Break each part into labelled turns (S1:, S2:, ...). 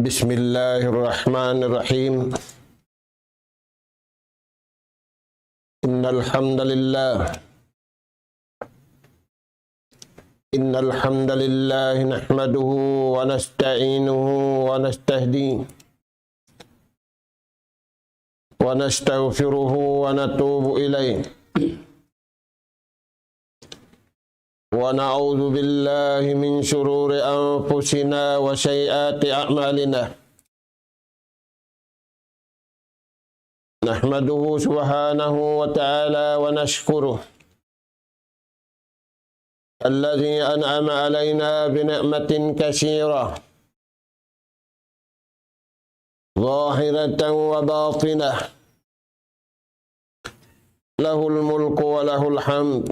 S1: Bismillahirrahmanirrahim. Innal hamdalillah nahmaduhu wa nasta'inuhu wa nastahdihi wa nastaghfiruhu wa natubu ilayh. Wa na'udzu billahi min shururi anfusina wa sayyiati a'malina. Nahmaduhu subhanahu wa ta'ala wa nashkuruh alladhi an'ama alayna bi ni'matin katsirah zahiratan wa batinah. Lahul mulku wa lahul hamd.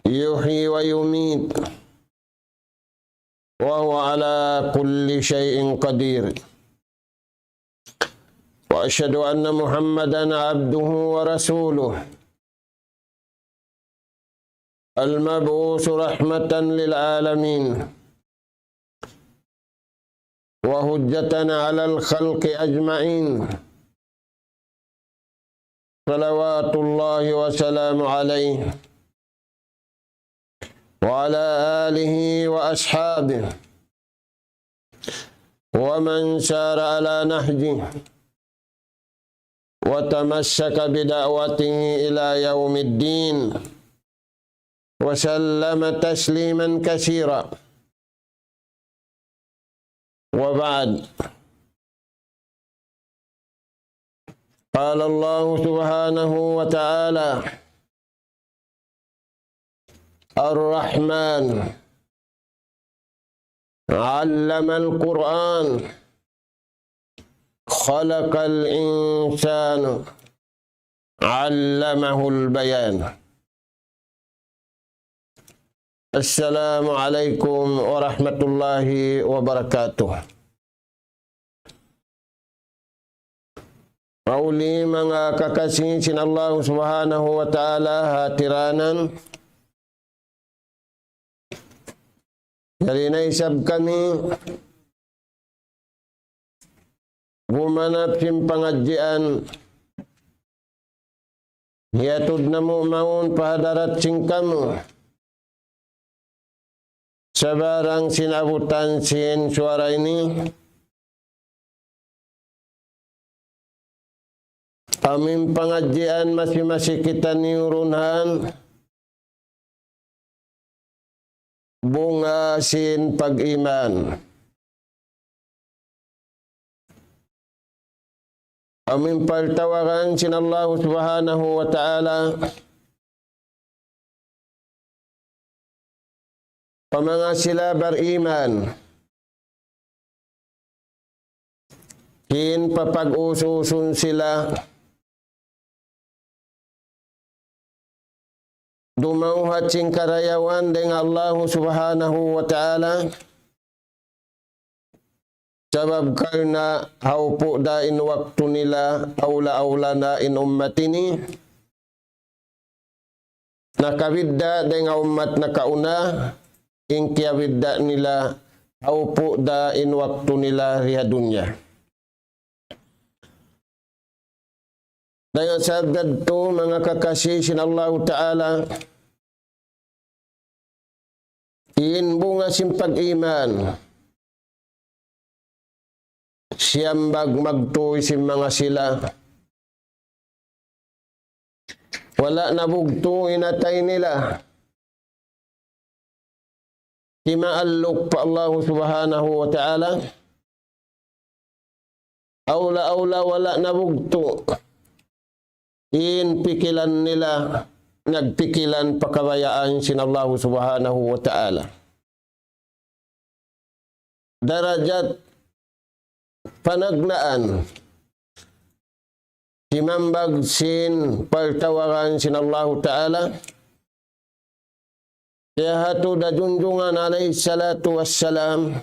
S1: Yuhyi wa yumit wa huwa ala kulli syai'in qadir. Wa asyhadu anna Muhammadan abduhu wa rasuluh al-mab'uts rahmatan lil alamin wa hujjatan 'alal khalqi ajma'in. Salawatullahi wa salamu alaihi wa ala alihi wa ashabihi wa man sara ala nahjihi wa tamassaka bida'watihi ila yaumiddin wa sallama tasliman katsira. Wa ba'd. Qala Allah subhanahu wa ta'ala Ar-Rahman 'allama al-Qur'an khalaqal insana 'allamahul bayan. Assalamualaikum warahmatullahi wabarakatuh. Mauli mga kakasih sin Allah subhanahu wa ta'ala hatiranan dari naisab kami gumanap sim pengajian hiatud namu maun pahadarat sing kamu sabarang sinabutan sin suara ini amin pengajian masing-masing kita niurunhan bunga sin pag-iman. Amin paltawaran sin Allah subhanahu wa ta'ala pamanga sila beriman kin papag-ususun sila dumauhat sing karayawan dengan Allah subhanahu wa ta'ala sabab karena haupu dain waktu nila aula na in ummatini nakawidda dengan umat nakauna ingkiawidda nila haupu dain waktu nila riha dunya. Dengan sabda tu mga kakasih sin Allah ta'ala in bunga simpag iman siyambag magtuy sim mga sila wala nabugto inatay nila kimaalok pa Allah subhanahu wa ta'ala aula wala nabugto in pikilan nila nagpikilan pakabayaan sin Allah subhanahu wa ta'ala. Darajat panaglaan simambag sin paltawaran sin Allah ta'ala kaya hatu da junjungan alaihi salatu wassalam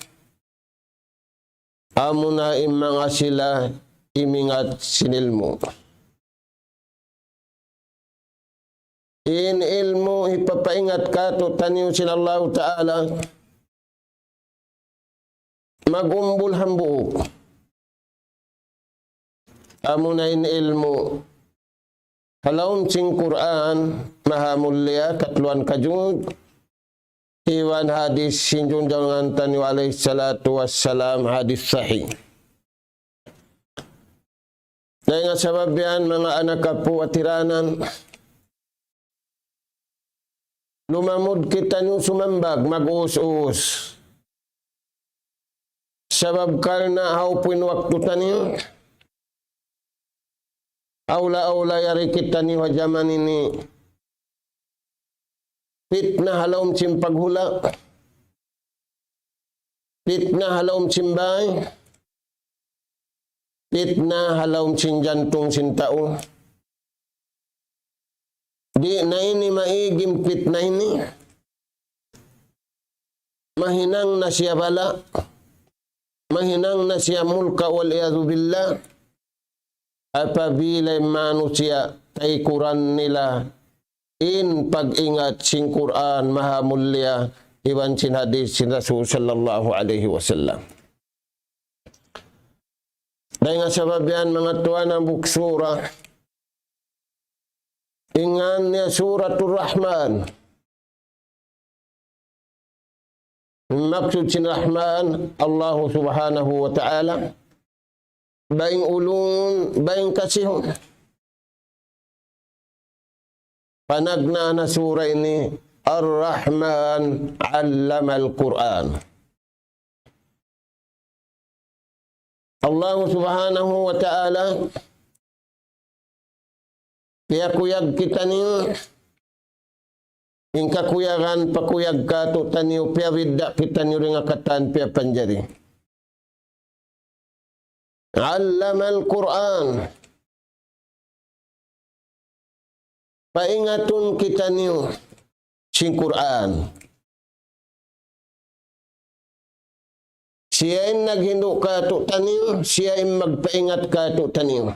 S1: amuna imang asila imingat sinilmo. In ilmu ipapaingat ka to taniw sin Allah ta'ala magumbul hambuok. Amo na in ilmu. Halawm sing Quran, mahamulya, katluan kajud. Iwan hadis sinjun jangan tani alaihi salatu wassalam, hadis sahih. Dahil nga sabab yan, mga anak kapo at tiranan, lumamod kita nyo sumambag, mag-uus-uus. Sabab karna haupin waktu taniyo, aula-aula yari kita ni wajaman ini, fitnah halawm simpaghula, fitnah halawm simbay, fitnah halawm sinjantung sintao. Di na ini maigim fitnah ini. Mahinang na siya bala. Mahinang na siya mulka wal-iyadhu billah. Apabila manusia taikuran nila in pag-ingat sing Quran maha mulia iwan sin hadis sin Rasul sallallahu alaihi wasallam. Dahil nga sabab yan mga tuwan ang buksura, ingan niya suratul Rahman. Maksud sin Rahman, Allah subhanahu wa ta'ala, baing ulun, baing kasihon. Panagna na sura ini, Ar-Rahman allama al-Quran. Allah subhanahu wa ta'ala kaya kuyag kita niyo ingka kuyagan pakuyag ka to taniyo pia widda kita niyo ring akatan pia panjari. Allama al-Quran. Paingatun kita niyo sing Quran. Siya yung naghindo ka to taniyo, siya yung magpaingat ka to taniyo.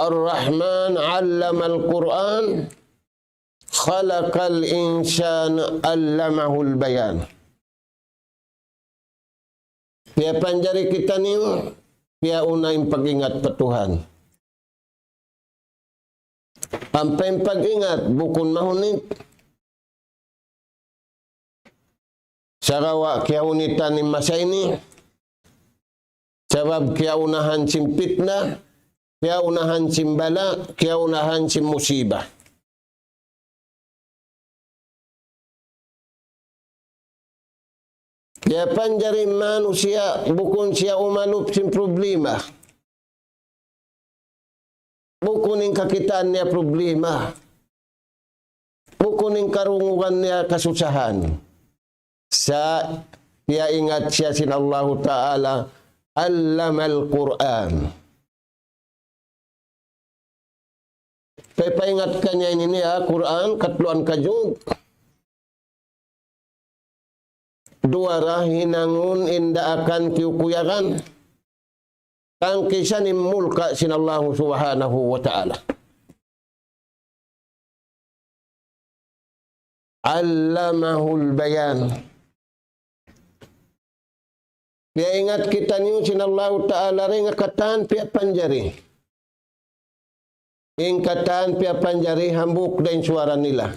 S1: Ar-Rahman allama al-Quran, khalaqal insan allamahul bayan. Kaya panjari kita niyo, kaya una yung pag-ingat pa Tuhan. Pampay pag-ingat, bukon mahunit. Sarawa kaya unitan ni masa ini, sabab kaya unahan sim fitnah, kaya unahan sim bala, kaya unahan sim musibah. Kaya panjari manusia, bukun siya umalup sim problema. Bukun yung kakitaan niya problema. Bukun yung karungugan niya kasusahan. Sa kaya ingat siya sin Allah Ta'ala, allama al-Quran. Kaya paingat kanya ini niya, Quran, katluan kajud. Duara hinangun inda akan kiukuyakan. Tangkisan imulka sin Allah Subhanahu wa Ta'ala. Allamahul bayan. Kaya ingat kita niyo sinallahu ta'ala rin akatan pia panjari. Ingkatan pia panjari hambuk din suara nila.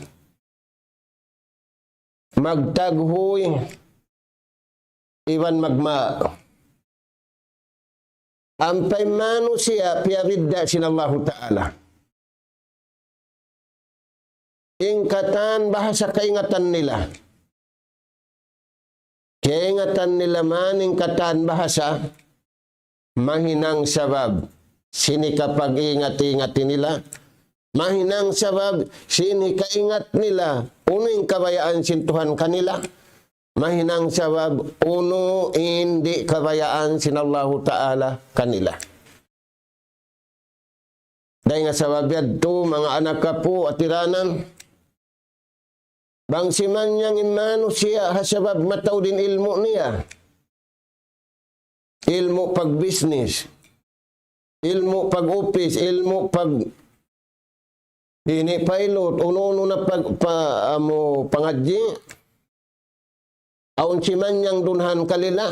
S1: Magtaghoy iwan magma. Ampay manusia pia ridda sinallahu ta'ala. Ingkatan bahasa kaingatan nila. Kaingatan nila man ingkatan bahasa mahinang sabab sini kapag ingat-ingati nila. Mahinang sabab sini kaingat nila uno kabayaan sin Tuhan kanila. Mahinang sabab uno hindi kabayaan sin Allah Ta'ala kanila. Dahil nga sabab yadto mga anak kapo at tiranan, bangsiman niyang imano siya hasabab mataw din ilmu niya. Ilmu pag business, ilmu pag office, ilmu pag Ini pilot, uno na pangadji. Aun siman yang dunhan kalila.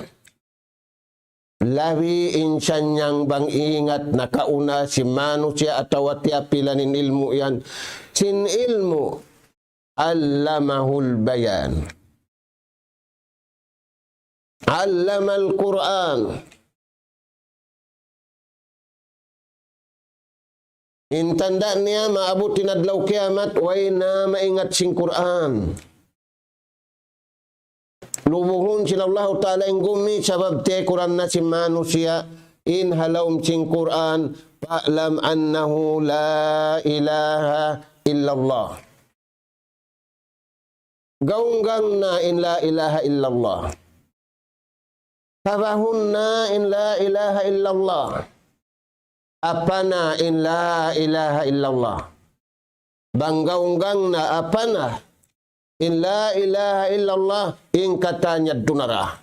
S1: Lawi insan yang bang ingat nakauna si manusia atau tiapilanin ilmu yan. Sin ilmu allamahul bayan. Allamal Quran. Intanda niya maabot tinadlaw kiamat way na maingat sing Quran. Lubuhun sila Allah Ta'ala yung gumi sabab te Quran na si manusia in halawm sing Quran fa'lam annahu la ilaha illallah. Gaunggang na in la ilaha illallah. Tabahun na in la ilaha illallah. Apa na in la ilaha illallah. Banggaunggang na apa na in la ilaha illallah in katanya dunara.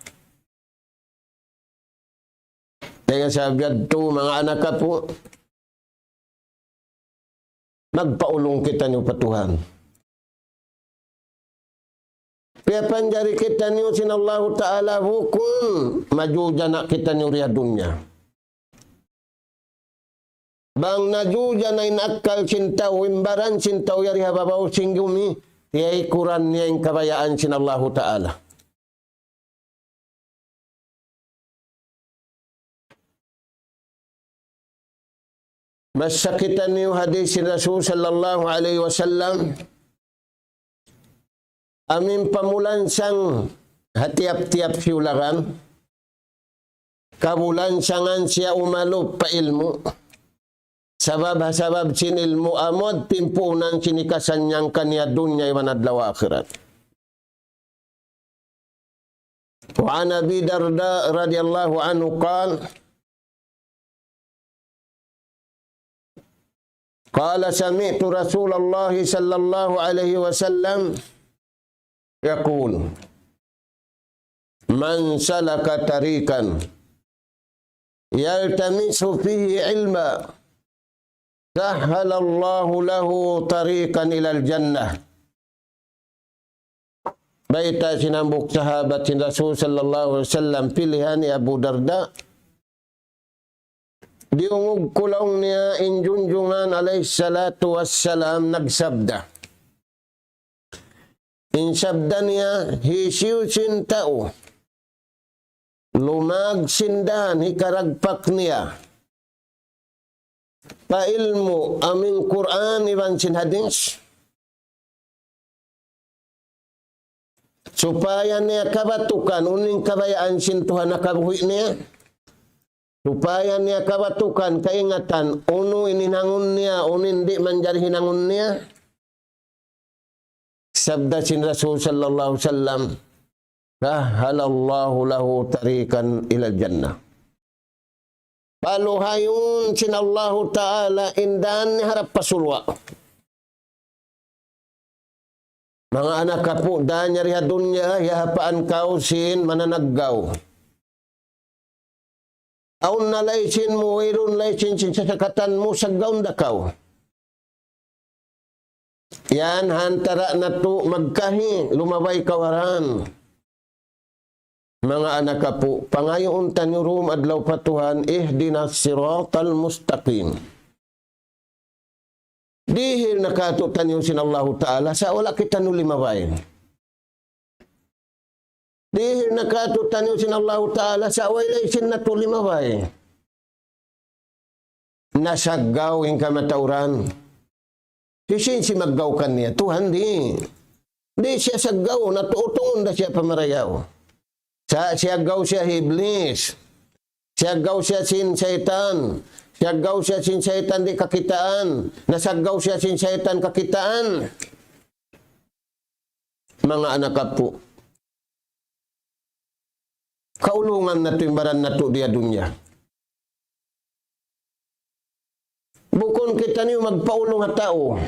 S1: Kaya sabiad to mga anak ka po, magpaulong kita niyo patuhan. Kaya panjari kita niyo sinallahu ta'ala hukum majuja na kita niyo riya dunya. Bang najuja na inakal sintaw, imbaran sintaw yari hababaw singgumi, tiyay Quran niya yung kabayaan sinallahu ta'ala. Basta kita niyo hadis si Rasul sallallahu alaihi wasallam, amin pamulansang hatiap-tiap siularan, kabulansangan siya umalup pa ilmu, sabab sin ilmu amod, pimpunan sinikasan niyang kanya dunya iwanadlaw akhirat. Wa an Abi Darda radhiyallahu anhu qala sami'tu Rasulullah sallallahu alaihi wasallam yaqul man salaka tariqan yaltamisu fihi ilma sahhalallahu lahu tariqan ilal jannah. Baita sinambuk sahabat sin Rasul sallallahu alaihi wasallam pilihan ni Abu Darda. Diungog kulong niya injunjungan alaihi salatu wassalam nagsabda. Insabda niya hisiw sin tao. Lumag sindahan hikaragpak niya. Pailmu aming Quran iwan sin hadis. Supaya niya kabatukan uning kabayaan sin Tuhan nakabuhi niya. Supaya niya kabatukan kaingatan unu ininangun niya unin di manjari hinangun niya. Sabda sin Rasul sallallahu alaihi wasallam, sahhalallahu lahu tariqan ilal jannah. Paluhayun sin Allah Ta'ala indan harap pasulwa. Mga anak ka po, dahil nyari dunya, yahapaan kau sin mananaggaw. Aun na laysin mo, irun laysin sin sasakatan mo, saggaw na kau. Yan, hantara na to, magkahi, lumabay kawaran. Mga anak ka po, pangayon tanyurum adlaw patuhan, ihdinas siratal mustaqim. Dihil nakato tanyo sinallahu ta'ala, sa wala kita nulimabay. Dihil nakato tanyo sinallahu ta'ala, sa wala isin na tulimabay. Nasagaw yung kamatauran. Sisin si maggaw kan niya, Tuhan di. Di siya sagaw, natuutong na siya pamarayaw. Siya gaw siya iblis. Siya gaw siya sin syaitan. Siya gaw siya sin syaitan di kakitaan. Nasagaw siya sin syaitan kakitaan. Mga anak po. Kaulungan na timbaran na to dia dunya. Bukon kita niyo magpaulong at tao.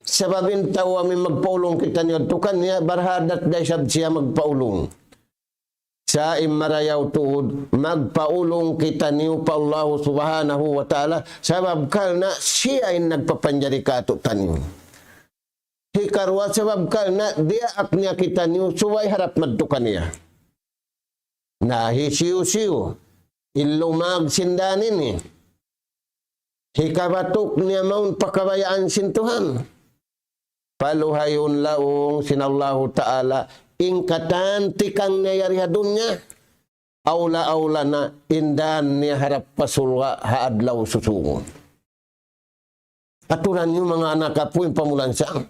S1: Sababin tao amin magpaulong kita niyo. Tukan niya barhadat dahi sab siya magpaulong. sa imarayaw tuod, magpaulong kita niyo pa Allah subhanahu wa ta'ala, sabab kal na siya ay nagpapanjari kato taniyo. Hikarwa sabab kal na diaak niya kita niyo, suway harap madtukan niya. Nahisiyo-siyo, ilumag sindanin ni. Hikabatok niya maun pakabayaan sintuhan. Paluhayon laong sinallahu ta'ala, ingkatan tikang nayari dunya, aula-aula na indan niya harap pasulwa haadlaw susungon. Aturan yung mga anak po yung pamulansang.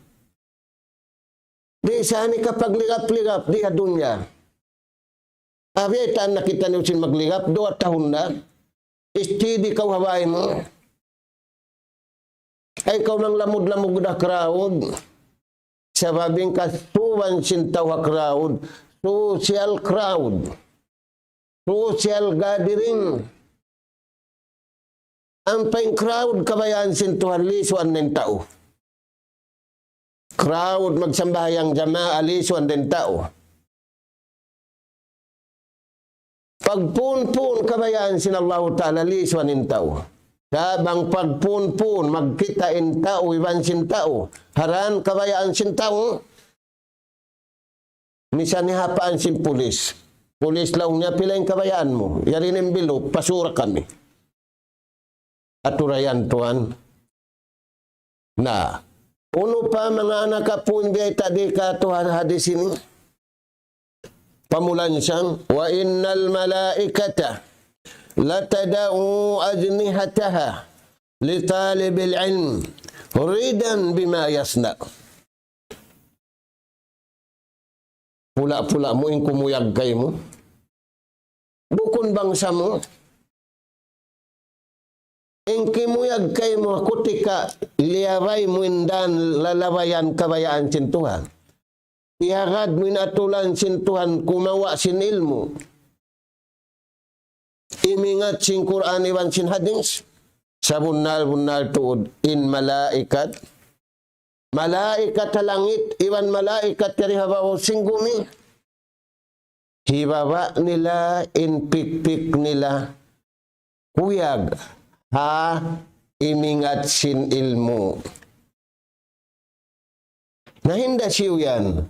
S1: Di saan kapag ligap-ligap di dunya. Abitan nakita niyo sin magligap, 2 tahun na. Istidi kau hawain mo. Ay kau nang lamud-lamud na crowd. Sababing kasuwan sintawa crowd, social crowd, social gathering. Ang paing crowd kabayaan sintuhan lisuan ng tao. Crowd magsambayang jamaa lisuan ng tao. Pagpunpun kabayaan sinallahu ta'ala lisuan ng tao. Sabang pagpunpun, magkitain tao, iban sin tao. Haran kabayaan sin tao. Misan ni hapaan sin pulis. Pulis lang niya pilaing kabayaan mo. Yarin ang bilog, pasura kami. Aturayan tuan. Na, uno pa mga anak kapun di tadi ka tuhan hadis ini. Pamulan siyang, wa innal malaikata latada'u ajnihataha li talibil ilm huridan bima yasna. Pula-pula mo yung kumuyag kay mo. Bukon bangsa mo. Yung kimuyag kay mo, kutika liyabay mo indan lalabayan kabayaan sintuhan. Iagad mo inatulan sintuhan kumawa sin ilmu. Imingat sin Quran iwan sin hadis. Sa bunal-bunal tuod in malaikat. Malaikat sa langit. Iwan malaikat kari habaw sing gumi. Hibaba nila in pikpik nila. Kuyag. Ha? Imingat sin ilmu. Nahinda siyo yan.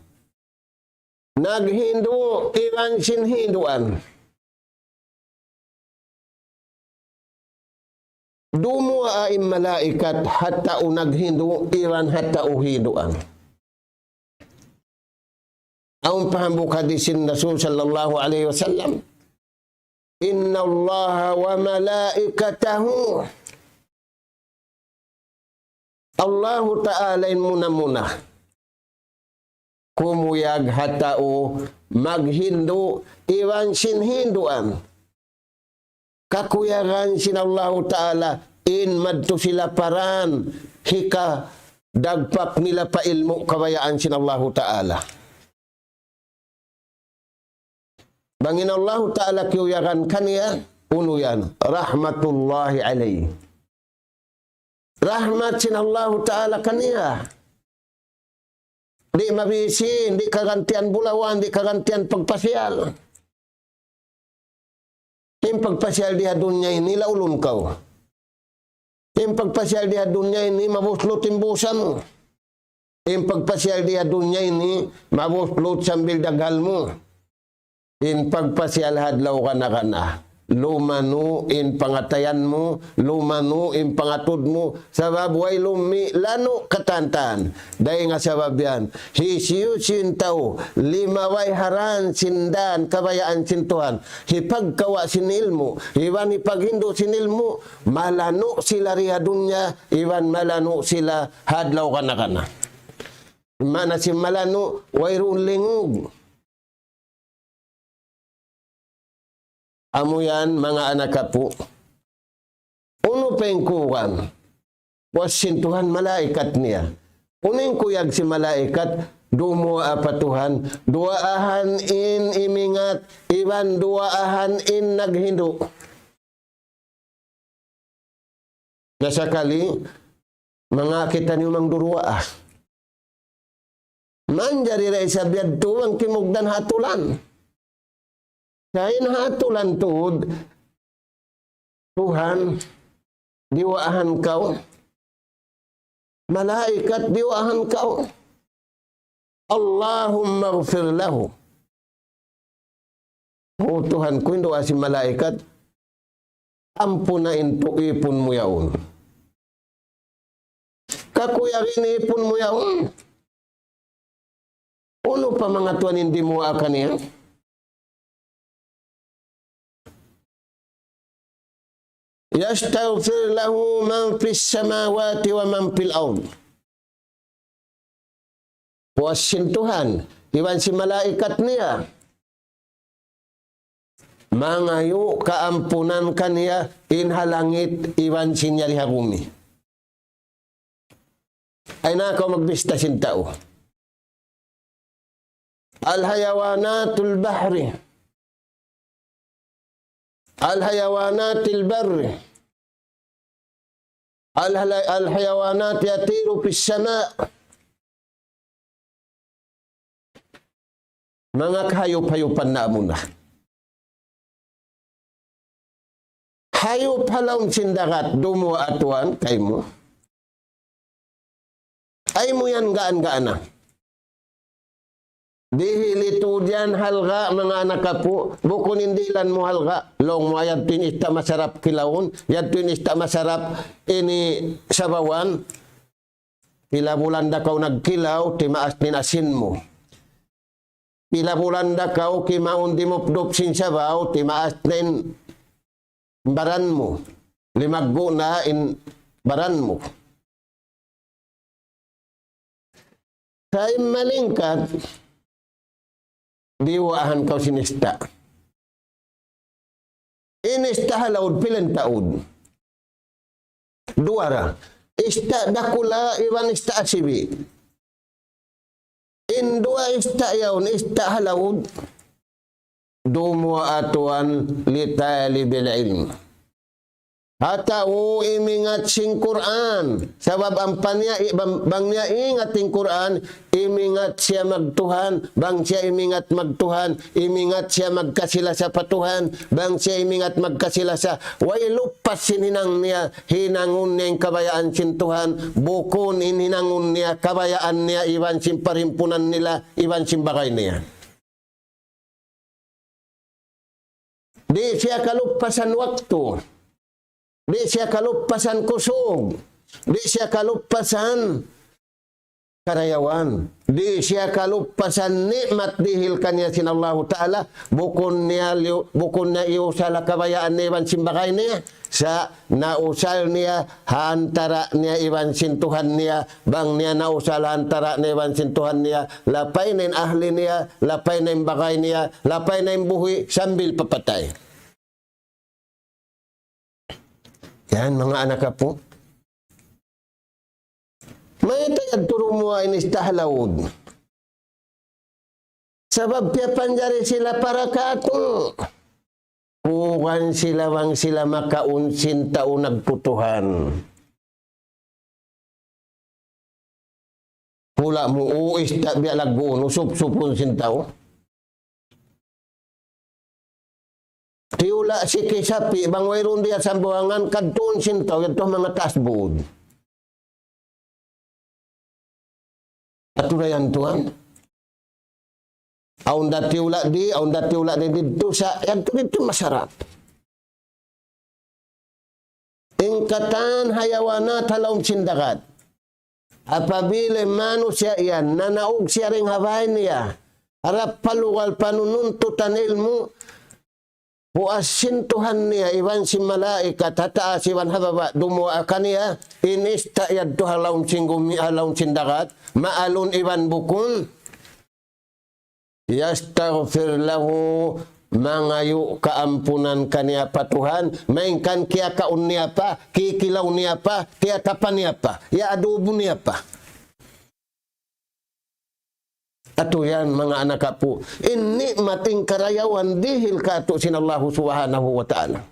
S1: Naghindu iwan sin hinduan. Dumua ay malaikat hatta unaghindu iran hatta uhiduan. Ang pahambuk hadisin Rasul sallallahu alaihi wasallam. Inna Allah wa malaikatahu. Allah ta'ala muna-muna. Kumuyag hatao maghindu iwan sin hinduan. Kakuyagan sin Allah Ta'ala in madto sila paran hika dagpak nila pa ilmu kabayaan sin Allah Ta'ala. Bangin Allah Ta'ala kiyuyagan kaniya uno yan rahmatullahi alayhi. Rahmat sin Allah Ta'ala kaniya. Di mabisin, di kagantian bulawan, di kagantian pagpasyal. Yung pagpasyal di dunya ini, laulun kau. Yung pagpasyal di dunya ini, mabuslot imbusan mo. Yung pagpasyal di dunya ini, mabuslot sambil dagal mo. Yung pagpasyal hadlaw ka na. Lumanu in pangatayan mo, lumanu in pangatod mo, sabab way lumi, lano katantan. Dahil nga sabab yan, hisiyo sintaw, limaway haran sindan, kabayaan sintuhan, hipagkawa sinilmo, iwan ipaghindo sinilmo, malano sila rihadunya, iwan malano sila hadlaw kana. Mana si malano, way lingog. Amo yan, mga anak po. Uno pengkuwan. Wasintuhan malaikat niya. Uning kuyag si malaikat, dumua apatuhan, duaahan in imingat, iban duaahan in naghindu. Nasakali, mga kita niyo mang durua. Manjari rin sa biyad tuwang kimugdan hatulan. Sa inhatulan tuod, Tuhan, diwaahan kau. Malaikat, diwaahan kau. Allahumma ghfir lahu. Oh Tuhan, kung doa si malaikat, ampunain to ipon mo yaon. Kakuyarin ipon mo yaon. Uno pa mga tuan hindi mo akan niya? Yastaghfir lahu man fis samawati wa man fil ard. Puasin Tuhan, iwan si malaikat niya. Mangayo kaampunan kaniya inhalangit iwan sinya rihagumi. Ay na ako magbista sin tao. Al-hayawanatul bahri. Al-hayawanatil barri. Al-hayawanat yatiru fis sama'. Mga kahayop-hayupan na muna. Hayop halong sindakat dumo atuan kay mo. Ay mo yan gaan-gaan na. Dihilito diyan halga mga anak po. Bukun indilan mo halga. Long mo ayat pinista masarap kilawon. Yad pinista masarap ini sabawan. Pila bulan da kau nagkilaw, timaas ninasin mo. Pila bulan da kau kimaun dimupdop sin sabaw, timaas nin baran mo. Limaggo na in baran mo. Sa malingkat, diwaahan kau sinista. Inista halaud pilan taud. Duara. Ista dakula iwan ista asibi. Indua ista yaun ista halaud. Dumo atuan litali bil ilm. Hata imingat sing Quran. Sabab ang bang niya ingat ting Quran, imingat siya magtuhan. Bang siya imingat magtuhan, imingat siya magkasila sa patuhan. Bang siya imingat magkasila sa way lupas hinang niya, hinangun niya yung kabayaan sin Tuhan. Bukon hinangun niya, kabayaan niya, iwan sin parimpunan nila, iwan sin bagay niya. Di siya kalupasan waktu. Di siya kalupasan kusog. Di siya kalupasan karayawan. Di siya kalupasan nikmat dihil kanya sin Allah Ta'ala. Bukun niya iusala kabayaan niya iwan simbakay niya. Sa nausal niya, hantara niya iwan sin Tuhan niya. Bang niya nausal hantara niya iwan sin Tuhan niya. Lapay na yung ahli niya, lapay na yung bakay niya, lapay na yung buhi, sambil papatay. Yan mga anak po. May tayad turo mo ay nistahalawod. Sabab piya panjari sila para kato. Kukan sila bang sila makaunsin tao nagtutuhan. Pula mo uis tak biya lagbuon, usup-supon sin tao. Tiula si kisapi, bang wayron dia sa buwangan, kadtun sintaw, ito mga tasbud. Ato na yan tuan. Aun datiula di dito sa, yan dito masarap. Ingkatan hayawana talaw sindakat. Apabila manusia yan, nanaog siya ring habay niya. Harap paluwal panununtutan ilmu, puasin Tuhan niya, iwan si malaikat, hataas iwan hababa, dumuwa ka niya, inista yad to halaun singgumi, halaun sindakat, maalun iwan bukun, yastaghfir lahu, mangayu kaampunan kaniya pa Tuhan, mainkan kia kaun niya pa, kikilaw niya pa, kia tapan niya pa, ya adobo niya pa. Ato yan mga anak po, ini mating karayawan dihil kato sin Allah subhanahu wa ta'ala.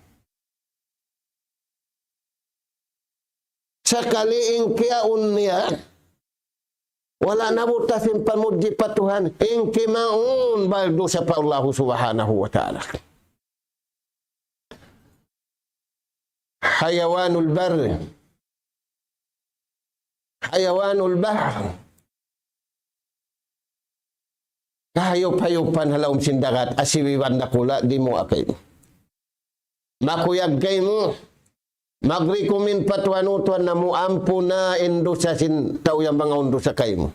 S1: Sakaliing kiaun niya, wala nabutasin pamudji pa Tuhan, ingki maun baldo sa pa Allah subhanahu wa ta'ala. hayawanul bar, hayawanul bahr. Kahayop-hayupan halawom sindagat, asiwiwan na kula, di mo akay. Makuyag kay mo, magrikumin patuanutuan na mo ampo na indo sa sintaw yung mga undo sa kay mo.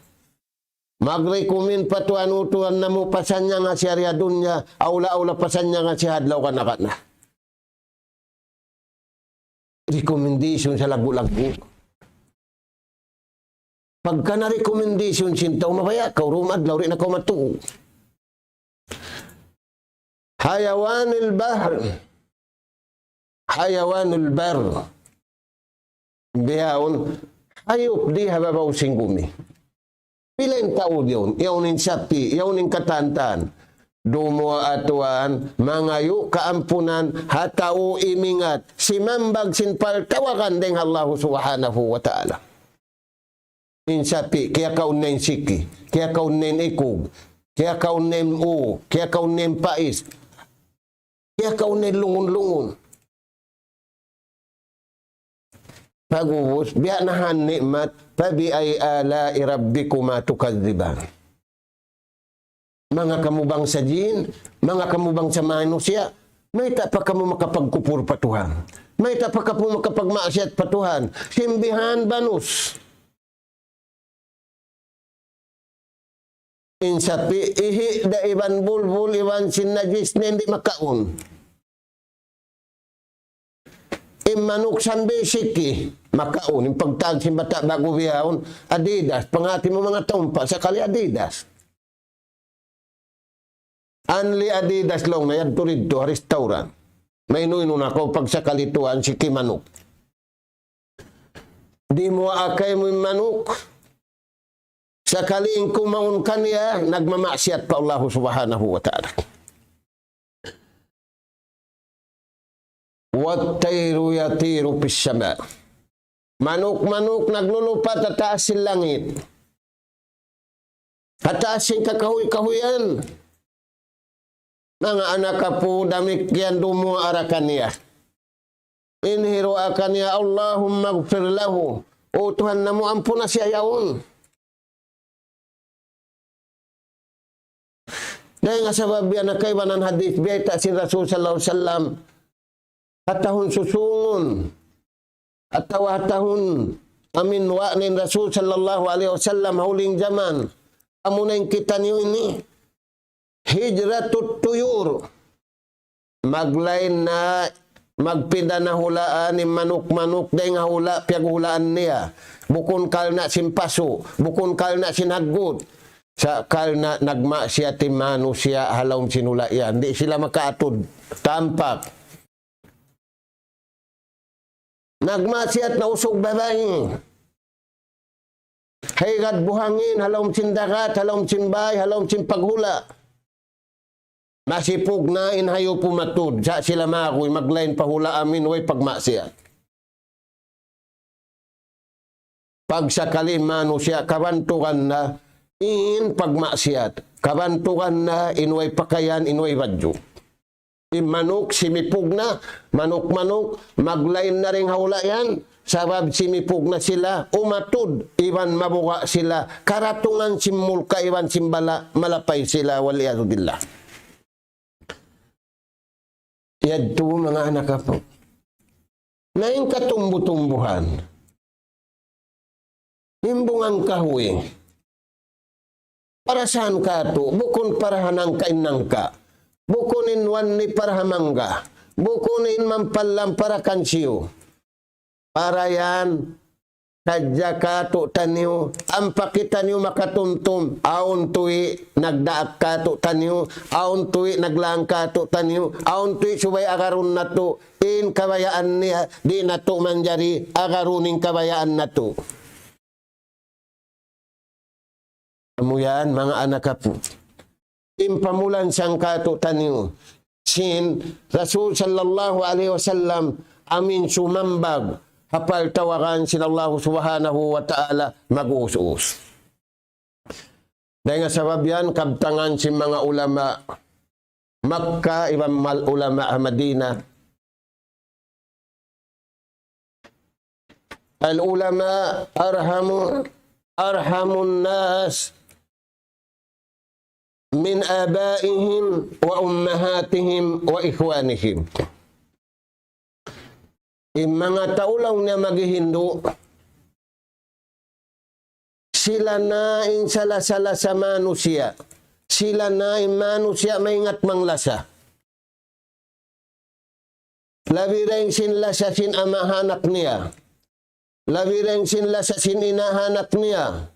S1: Magrikumin patuanutuan na mo pasanya nga si Arya Dunya, aula-aula pasanya nga si Hadlaw ka na. Recommendation sa lagu-lagu. Pagka na recommendation sintaw mabaya, kaurumad, lauri na matuo. Hayawanul bahr, hayawanul bar. Biyaon, hayop di hababaw singgumi. Pilain tao yun, yaunin sapi, yaunin katantan. Dumo atuan, mangayu kaampunan, hatau imingat, simambag sinpal tawakan deng Allah subhanahu wa ta'ala. Insapi, kaya kaunin siki, kaya kaunin ikug, kaya kaunin u, kaya kaunin pais, kaya kaunin lungun-lungun. Pagubos, biyanahan nikmat, pabi ay ala irabbikuma tukadziban. Mga kamubang sa jin, mga kamubang sa manusia, may ta pa kamu makapagkupur patuhan. May ta pa kamu makapagmaksiat patuhan. Simbihan banus. Insapi, ihi da iban bulbul, iban sinajis na hindi makaun. Imanuk sambi siki, makaun. Yung pagtag simbata bago biyahon, Adidas. Pangati mo mga tumpa, sakali Adidas. Anli Adidas long na yan turidto, restaurant. May inuinon ako pag sa kalituan si Kimanuk. Di mo akay mo yung manuk. Sa kaliing kumaun kaniya, nagmamasyat pa Allah subhanahu wa ta'ala. Wattayru yatiru pissama. Manuk-manuk naglulupat at taasin langit. At taasin kakahuy-kahuyan. Mga anak ka po, damikyan dumo arakan niya. Inhiro akan niya, Allahumma gfir lahu. O Tuhan na mo, ampun na siya yaon. Dahil nga sabab yan na kaibanan hadith, biyata si Rasul sallallahu alaihi wasallam, hatahun susungon, hatahun amin wa'nin Rasul sallallahu alaihi wasallam, huling zaman, amunayin kita niyo ini, hijratut tuyur, maglain na magpinda na hulaan ni manuk-manuk dahil nga hula, piyaghulaan niya. Bukon kal na simpaso, bukon kal na sinagod. Sa kal na nagma siya timano siya halawm sinula yan. Di sila makaatod, tampak. Nagma siya at nausog babae. Haygad buhangin, halawm sindakat, halawm sinbay, halawm sinpaghula. Masipog na inhayo pumatod. Sa sila makoy, maglain pahula amin, way pagmasya. Pag sakali mano siya, kabantukan na, in pagmasyat. Kabantukan na, inway pakayan, inway badyo. Manok, simipog na, manok-manok, maglain na rin hawla yan. Sabab simipog na sila, umatod, iwan mabuka sila, karatungan simulka, iwan simbala, malapay sila, waliyadudillah. Yadto mga anak po. Na yung katumbu-tumbuhan, himbungang kahoy, para saan ka to? Bukon para hanang kainang ka. Bukunin wan ni para hamangga. Bukunin mampalam para kansiyo. Para yan, kadya ka to taniyo, ampakita niyo makatumtum, aon tuwi nagdaak ka to taniyo, aon tuwi naglang ka to taniyo, aon tuwi subay agarun na to, in kabayaan niya, di na to manjari, agaruning kabayaan na to. Amo yan, mga anak po. Impamulan siyang ka to taniyo. Sin, Rasul sallallahu alaihi wasallam, amin sumambag, hapal tawakan sila Allah subhanahu wa ta'ala mag-uus-us. Dahil nga sabab yan, kabtangan si mga ulama Makkah, ibang ulama Madina. Al-ulama arhamun nas min abaihim wa ummahatihim wa ikhwanihim. Yung mga taulaw na maghihindo, sila na insala-sala sa manusia. Sila na manusia maingat manglasa. Labi rin sinlasa sin amahanak niya. Labi rin sinlasa sin inahanak niya.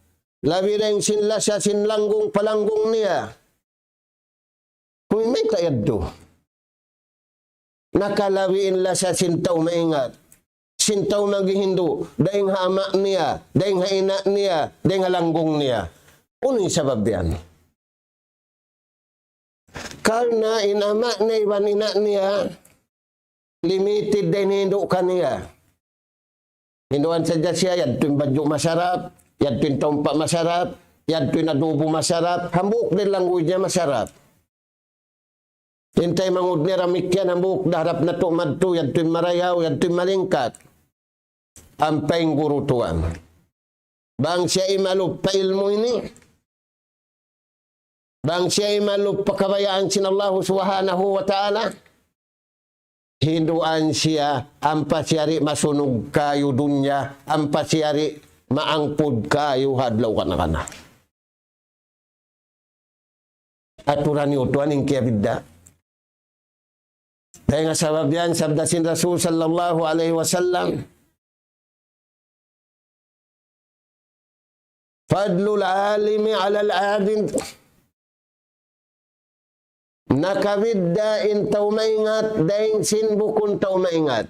S1: Labi rin sinlasa sin langgong palanggong niya. Kung may kayad do. Nakalawiin la sa sintaw maingat. Sintaw maghihindo. Dahing hama niya. Dahing haina niya. Dahing halanggong niya. Uno'y sabab yan? Karena inama na iban ina niya, limited din hindo ka niya. Hinduan sadya siya, yadto yung badyo masarap, yadto yung tompa masarap, yadto yung adobo masarap, hambuk din lang niya masarap. Hintay mangud ni ramikyan ang buhok daharap na to madto, yadto yung marayaw, yadto yung malingkat. Ampay gurutuan. Bang siya imalup pa ilmo ini? Bang siya imalup pa kabayaan sin Allah subhanahu wa ta'ala? Hinduan siya, ampa siyari masunog kayo dunya, ampa siyari maangpod kayo hadlaw kana. Aturan niyo tuan yung kiyabidda. Dahil nga sabab yan, sabda sin Rasul sallallahu alaihi wasallam, fadlul alimi alal abid, nakabidda in taw maingat, dahil sin bukun taw maingat.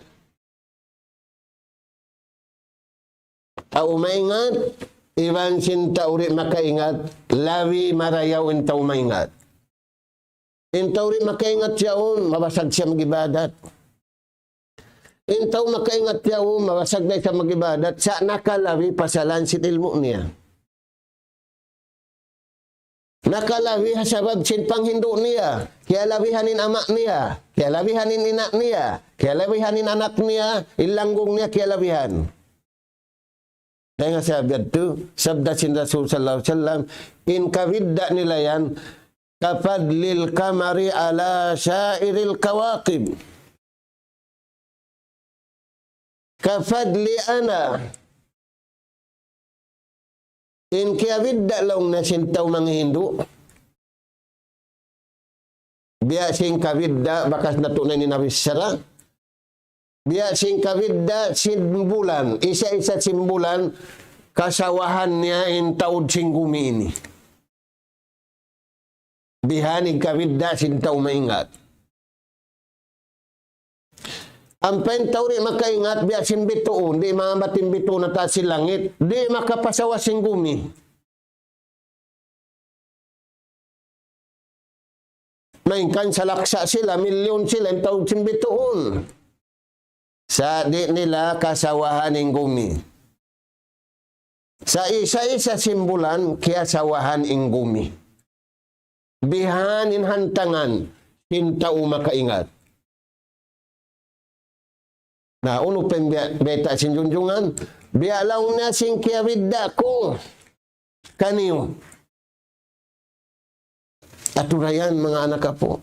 S1: Taw maingat, iban sin tauri makaingat, lawi marayaw in taw maingat. Intaw rin makaingat siya mabasag siya mag-ibadat. Intaw makaingat siya mabasag na siya mag-ibadat. Sa nakalawi pasalan sin ilmo niya. Nakalawi sabab sin panghindo niya. Kaya lawihanin ama niya. Kaya lawihanin ina niya. Kaya lawihanin anak niya. Ilanggong niya kaya lawihan. Dahil nga sabi ito, sabda sin Rasul sallallahu alaihi wasallam, in kavidda nila yan, kafadlil kamari ala syairil kawakib. Kafadli ana. In kiavidda long na sintaw mga Hindu. Biya sing kavidda bakas natunay ni Nawisara. Biya sing kavidda simbulan. Isa-isa simbulan kasawahan niya in taod sing gumi ini. Bihanig kavidda sintaw maingat. Ang pentaw rin makaingat, biya simbitoon, di mamating bito na ta langit, di makapasawa sing gumi. Mainkan sa laksa sila, milyon sila, ang taon simbitoon. Sa di nila kasawahan ng gumi. Sa isa-isa simbulan, kaya sawahan ng gumi. Bihanin hantangan, hintao makaingat. Na uno pen beta sinjunjungan, bialaw na sing kiawidda ko. Kaniyo. Aturayan mga anak po.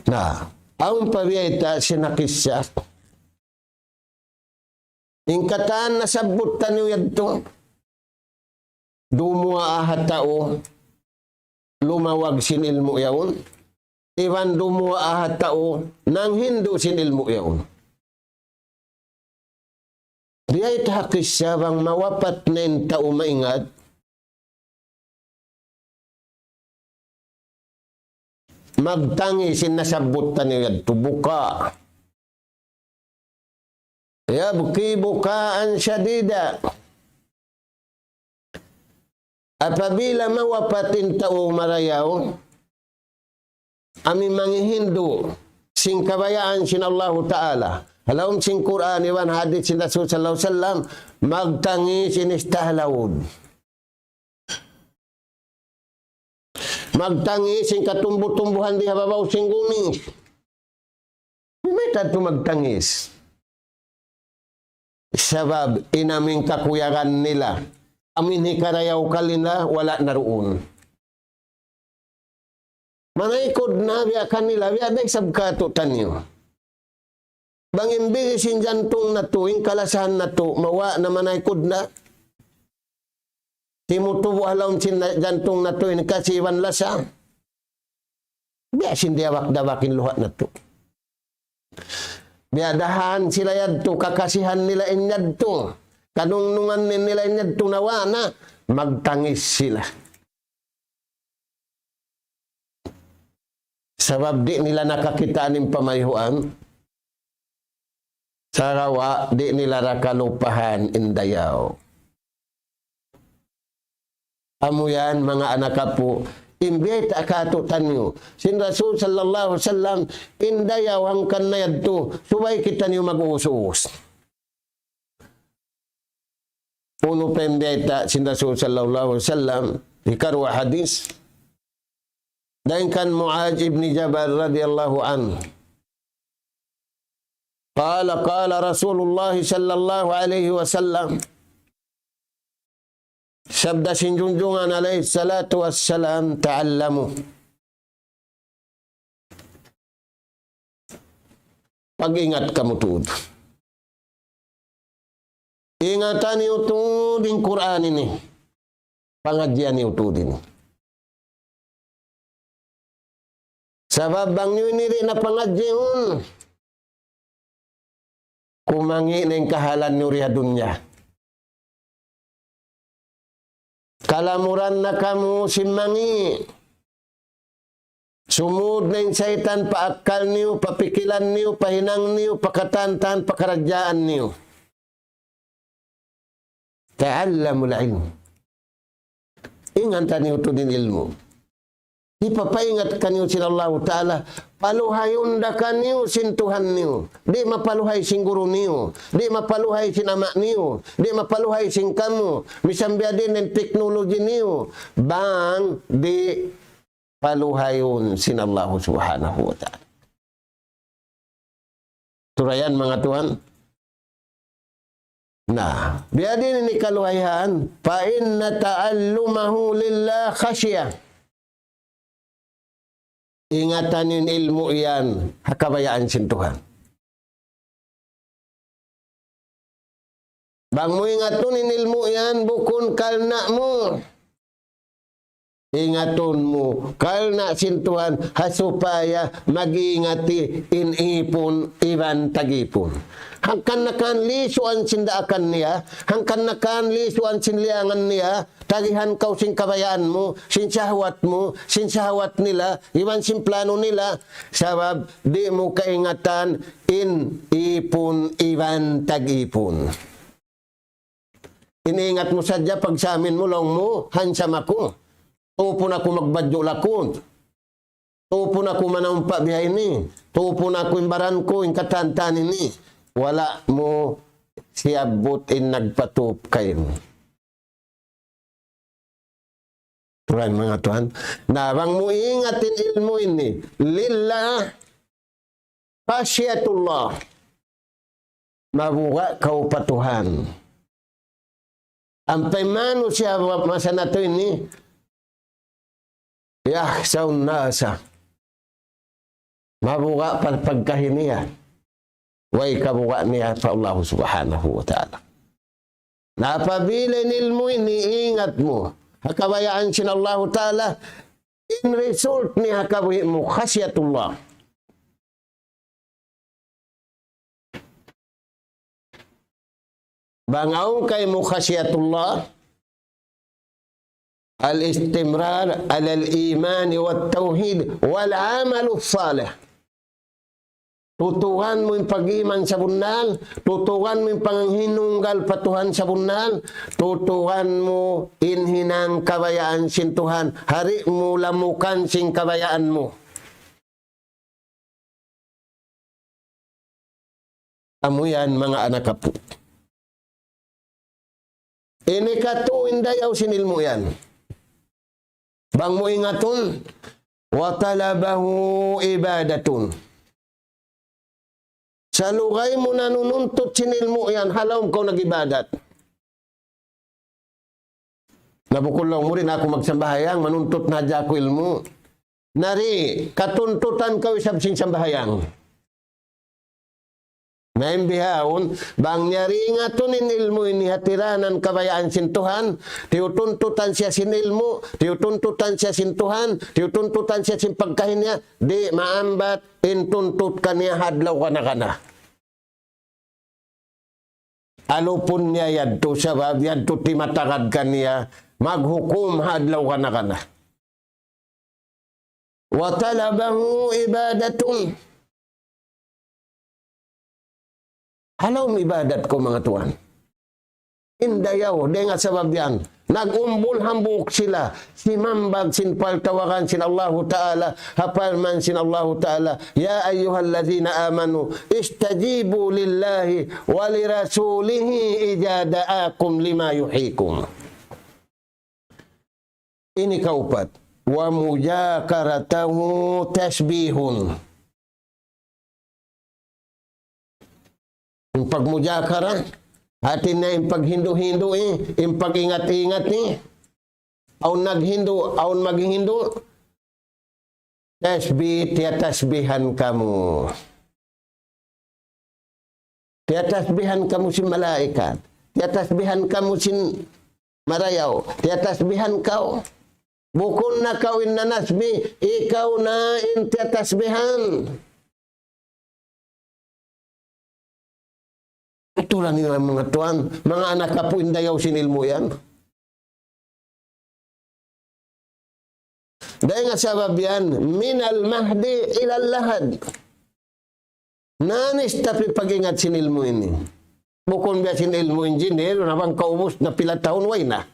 S1: Na, ang pabiyeta sinakisya. Ingkatan na sabutan niyo yadto. Dumua ahat tao, lumawag sin ilmo yaon. Iwan dumua ahat tao, nang Hindu sin ilmo yaon. Diya itakis siya bang mawapat na yung tao maingat. Magtangi sin nasabutan niyo yadto, buka. Yabki bukaan syadida. Apabila mawapatin tao marayaw, amin mga Hindu, sing kabayaan sin Allah Ta'ala, halawang sing Quran, iwan hadith sin Rasul sallallahu alaihi wasallam, magtangi sin istahlawud. Magtangi sing katumbu-tumbuhan di hababaw sing gumi. May tato magtangis. Sabab inaming kakuyaran nila. Amin hikarayaw kalina, wala naroon. Manaikod na biya kanila, biya day sabkato tanyo. Bang imbis sin jantung na to, yung kalasahan na to, mawa na manaikod na. Timutubo alaw sin jantung na to, yung kasiwan lasa. Biya sindiawak-dawakin luha na to. Biadahan sila yadto, kakasihan nila inyadto. Kanunungan nila inyadto nawa na, magtangis sila. Sabab di nila nakakitaan ng pamayhuan, sarawa di nila rakalupahan indayaw. Amo yan mga anak po, imbita katutan nyo. Sin Rasul sallallahu alaihi wasallam, indayaw hangkan na yadto, subay kita nyo mag-uus-uus. Uno pa imbita sin Rasul sallallahu alaihi wasallam, ikarwa hadis, dan kan Mu'adz ibn Jabal radhiyallahu anhu. Qala Rasulullah sallallahu alaihi wasallam. Sabda sinjunjungan alaihi salatu wassalam, ta'allamu. Pag-ingat kamu tuod. Ingatan niyo to din Quran ini. Pangadyan niyo to din. Sabab bang niyo iniri na pangadyan. Kumangi ng kahalan niyo riya dunya. Kalamuran na kamu simangi. Sumud na yung saitan, paakal niyo, papikilan niyo, pahinang niyo, pakatantan, pakaradyaan niyo. Ta'allamul ilm. Ingatan niyo to din ilmu. Ipapaingat kanyo sila Allah Ta'ala. Paluhayon da kanyo sin Tuhan niyo. Di mapaluhay sin guru niyo. Di mapaluhay sin ama niyo. Di mapaluhay sin kamu. Misambya din ng teknologi niyo. Bang di paluhayon sin Allah Subhanahu wa Ta'ala. Turayan mga Tuhan. Nah, biya din ni kaluhayan. Fa inna ta'allumahu lillah khasyah. Ingatan yung ilmu yan, hakabayaan sin Tuhan. Bang mo ingaton yung ilmu yan, bukun kalna mo. Ingaton mo, kalna sin Tuhan, hasupaya mag-iingati inipon, iban tagipon. Hangkan nakan lisuan sindaakan niya, hangkan nakan lisuan sinliangan niya, tagihan kau sin kabayaan mo, sin syahwat nila, iwan sin plano nila, sabab di mo kaingatan ipon, iwan tagipon. Iniingat mo sadya pag sa amin mo, long mo, hansam ako. Tupon ako magbadyo lakon. Tupon ako manampa bihay ni. Tupon ako imbaran ko, inkatantan ni. Wala mo siyabot nagpatup kayo. Turan mga Tuhan. Nabang mo ingatin ilmu ini. Lillah. Khasyatullah. Mabuka kau patuhan. Ampay mano siya masa na to ini. Yahsaun nasa. Mabuka pagkahiniya. Way kabuka niya pa Allah Subhanahu wa Ta'ala. Napabilin ilmu ini, ingat mo. Hakabayaan sin Allah Ta'ala. In result ni hakabayaan mo, khasyatullah. Bangaw kay mo khasyatullah. Al-istimrar al-iman wa tauhid wal-amal salih. Tutuhan mo yung pag-iman sa bunal, tutuhan mo yung panghinunggal patuhan sa bunal, tutuhan mo inhinang kabayaan sin Tuhan, hari mo lamukan sin kabayaan mo. Amo yan mga anak po. Ini katuin dayaw sinilmo yan. Bang mo ingatun, wa talabahu ibadatun. Sa lugay mo nanununtot sinilmo yan, halaw ko nagibadat. Nabukol lang mo rin ako magsambahayang, manuntot na dya ko ilmo. Nari, katuntutan ka isab sing sambahayang. Naimbihawon, bang nyari nga to ninilmo inihatiranan kabayaan sintuhan, tiutuntutan siya sinilmo, tiutuntutan siya sintuhan, tiutuntutan siya sin pagkahinya, di maambat, intuntut kaniya hadlaw kana. Alupun niya yadto sabab, yadto timatagad kaniya, maghukum hadlaw kana. Wa talabahu ibadatun. Halaw mo ibadat ko mga tuwan. Indayaw, di nga sabab yan. Nagumbul hambuk sila. Simambag sin paltawakan sin Allahu Ta'ala. Hapalman sin Allahu Ta'ala. Ya ayyuhallazina amanu. Istajibu lillahi wa lirasulihi ijadaakum lima yuhikum. Ini kaupat. Wa mujakaratahu tasbihun. Yung pagmujakara, atin na yung paghindu-hindu yung pag-ingat-ingat aun naghindu, aun maghindu, tasbih, tiyatasbihan kamu. Tiyatasbihan kamu si malaikat, tiyatasbihan kamu sin marayaw, tiyatasbihan kau. Bukon na kawin na nasbi, ikaw na in tiyatasbihan. Ito lang nila mga tuan, mga anak ka po indayaw sinilmo yan. Dahil nga sabab yan, minal mahdi ilal lahad. Nanis tapi pag-ingat sinilmo ini. Bukon biya sinilmo engineer, nabang kaubos na pila taon, way na.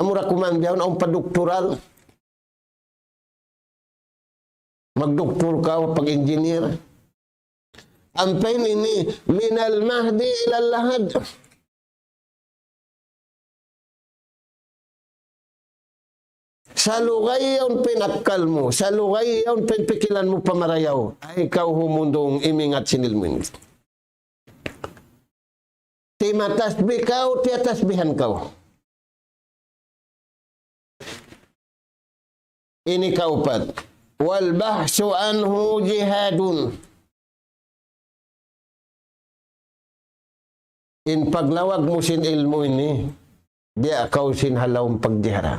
S1: Amura kuman biya, ang padoktoral. Magdoktor ka pag-engineer. Ampain ini minal mahdi ilal lahad. Sa lugay yawn pinakal mo, sa lugay yawn pinpikilan mo pamarayaw, ay ikaw humundong imingat sinilmin. Ti matasbih kau, ti atasbihan kau. Ini kaupat. Wal bahsu anhu jihadun. In paglawag mo sin ilmo ini, di akaw sin halawang pagdihara.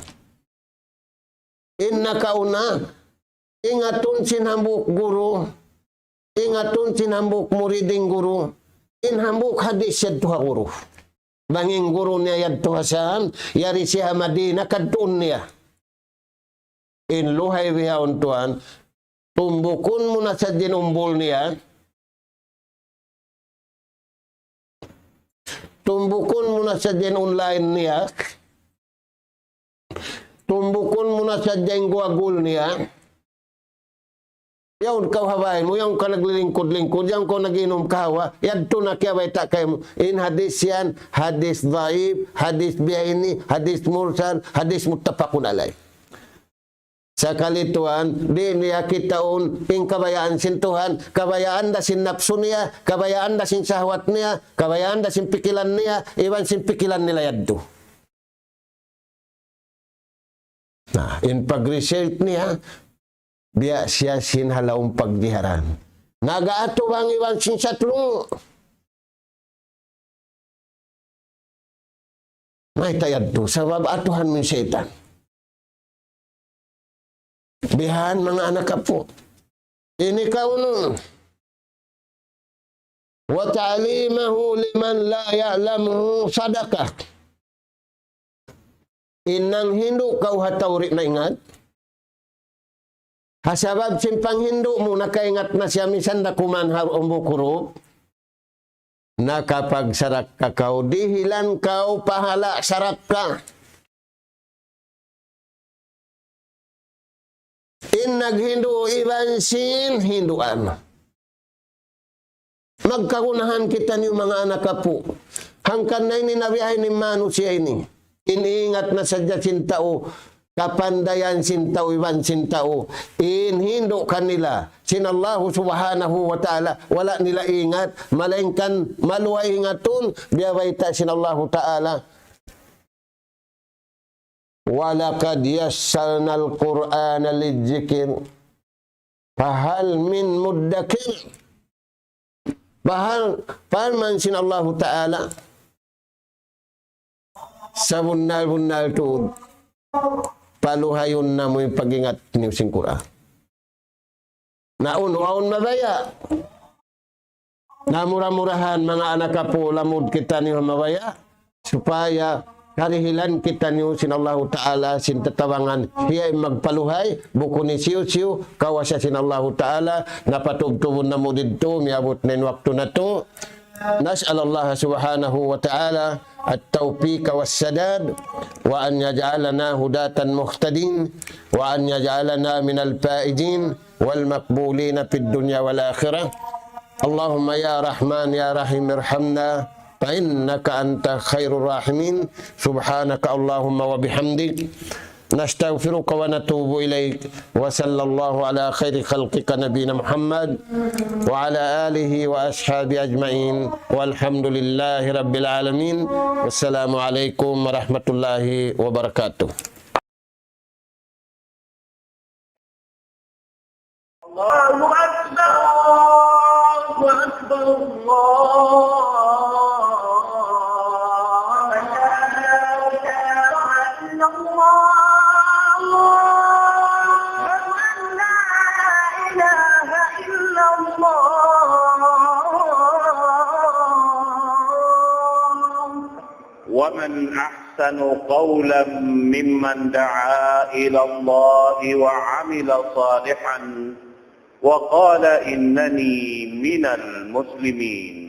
S1: In nakauna, ingatun sin hambuk guru, ingatun sin hambuk muriding guru, in hambuk hadis yad tuha guru. Banging guru niya yad tuha saan, yari siya Madina, kadun niya. In luhay bihaon tuhan, tumbukun mo na sa dinumbol niya, tumbukun mo na sa dyan online niya. Tumbukun mo na sa dyan guagul niya. Yawn kau habayin mo, yawn ka naglilingkod-lingkod, yawn ka naginom kawa, yan to na kaya baita kayo mo. In hadis yan, hadis dhaib, hadis biyahini, hadis mursal, hadis muttafaqun alay. Sa kalituan, di niya kitaon ping kabayaan sin Tuhan, kabayaan da sin napso niya, kabayaan da sin sahwat niya, kabayaan da sin pikilan niya, iwan sin pikilan nila yaddo. Nah, in pag-result niya, biya siya sin halawang pagdiharan. Nagaato bang iwan sin satlong? May tayadto, sabab atuhan min setan. Bihan mga anak kapo. Ini kaunun. Wa ta'limahu liman la ya'lamuhu sadaqah. Inang hindu kau hatawri na ingat. Hasabab simpang hindu mo nakaingat na siya misan na kumanhar umbukuro. Na kapag sarak ka kau, dihilan kau pahala sarak ka. In naghindu iban sin hinduan. Magkakunahan kita niyo mga anak kapo. Hangkan na ini nabiyahin ni manusia ini. Iniingat na sadya sin tao. kapandayan sintau iban sintau inhindo kanila sinallahu subhanahu wa ta'ala wala nila ingat malainkan maluay ingatun biyawaita sinallahu ta'ala walaqad yassalnal qur'ana lidzikir fahal min muddakir bahal man sinallahu ta'ala sa bunnal tu paluhayon na mo yung pag-ingat ni using Quran. Naun mabaya. Namura-murahan mga anak po lamud kita ni mabaya supaya karihilan kita ni sinallahu ta'ala sintatawangan hiya magpaluhay buko ni siyo kawasya sinallahu ta'ala napatugtubon na mo dito miabot na waktu na to. Nas'alallah subhanahu wa ta'ala at-tawfiq was-sadad wa an yaj'alana hudatan muhtadin wa an yaj'alana minal faizin wal maqbulin fid dunya wal akhirah. Allahumma ya Rahman ya Rahim irhamna fa innaka anta khairur rahimin. Subhanaka Allahumma wa bihamdik nastaghfiruka wa natubu ilaik wa sallallahu ala khairi khalqika nabiyina Muhammad wa ala alihi wa ashabi ajma'in walhamdulillahi rabbil alamin. Wassalamu alaikum warahmatullahi wabarakatuh. Allahu akbar, Allahu akbar, Allah.
S2: ومن أحسن قولا ممن دعا إلى الله وعمل صالحا وقال إنني من المسلمين.